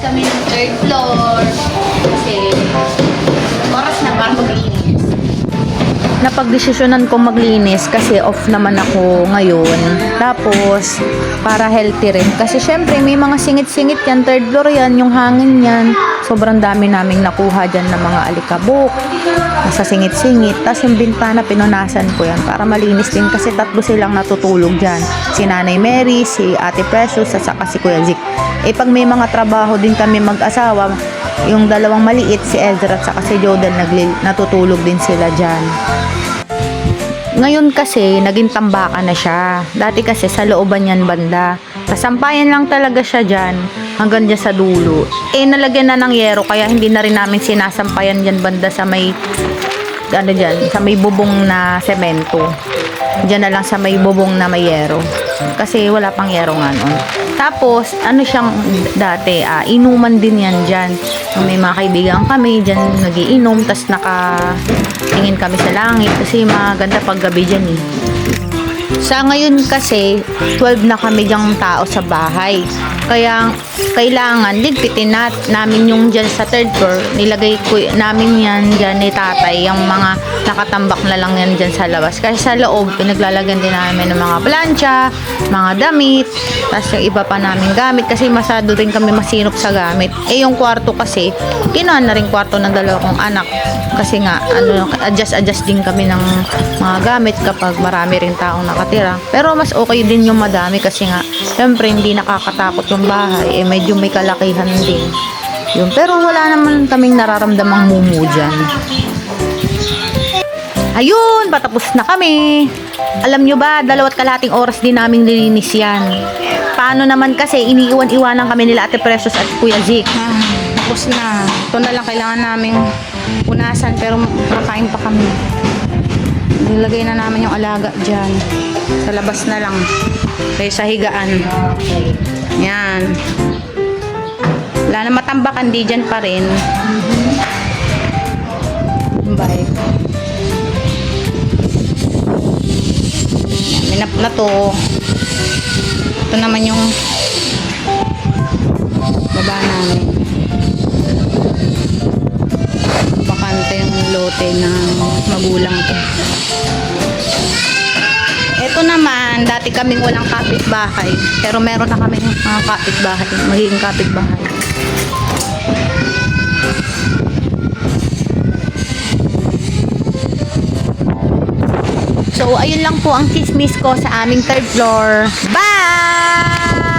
kami ng third floor. Kasi oras na para maglinis. Napagdesisyonan ko maglinis kasi off naman ako ngayon. Tapos, para healthy rin. Kasi syempre, may mga singit-singit yan. Third floor yan, yung hangin yan. Sobrang dami naming nakuha dyan ng mga alikabok. Sa singit-singit. Tapos yung bintana, pinunasan ko yan para malinis din. Kasi tatlo silang natutulog dyan. Si Nanay Mary, si Ate Precious, at saka si Kuya Zik. Eh, pag may mga trabaho din kami mag-asawa, yung dalawang maliit, si Ezra at saka si Jordan, natutulog din sila dyan. Ngayon kasi, naging tambakan na siya. Dati kasi sa looban yan banda. Kasampayan lang talaga siya dyan, hanggang dyan sa dulo. Eh, nalagyan na ng yero, kaya hindi na rin namin sinasampayan dyan banda sa may, ano dyan, sa may bubong na semento. Dyan na lang sa may bubong na may yero. Kasi wala pang yero nga noon. Tapos, ano siyang dati, inuman din yan dyan. May mga kaibigan kami dyan nagiinom, tas nakatingin kami sa langit kasi maganda pag gabi dyan eh. Sa ngayon kasi, 12 na kami dyang tao sa bahay. Kaya, kailangan ligpitin namin yung dyan sa third floor. Nilagay ko namin yan dyan ni tatay, yung mga nakatambak na lang yan dyan sa labas. Kasi sa loob, pinaglalagyan din namin ng mga plancha, mga damit, tapos yung iba pa namin gamit. Kasi masado rin kami masinop sa gamit. Eh, yung kwarto kasi, kinuha na rin kwarto ng dalawa kong anak. Kasi nga, adjust din kami ng mga gamit kapag marami rin taong nakatira. Pero mas okay din yung madami kasi nga, syempre hindi nakakatakot yung bahay. Eh, medyo may kalakihan din. Yun. Pero wala naman kaming nararamdamang mumu dyan. Ayun, patapos na kami. Alam nyo ba, 2.5 oras din naming nilinis yan. Paano naman kasi, iniiwan-iwanan kami nila Ate Precious at Kuya Zik. Tapos na. Ito na lang kailangan naming punasan pero makain pa kami. Nilagay na namin yung alaga dyan. Sa labas na lang. Kaya sa higaan. Yan. Wala na matambakan, di dyan pa rin. Bye. Yan, minap na to. Ito naman yung baba namin. Bakante yung lote ng magulang ko. Ito naman, dati kaming walang kapitbahay. Pero meron na kaming mga kapitbahay. Magiging kapitbahay. So, ayun lang po ang chismis ko sa aming third floor. Bye!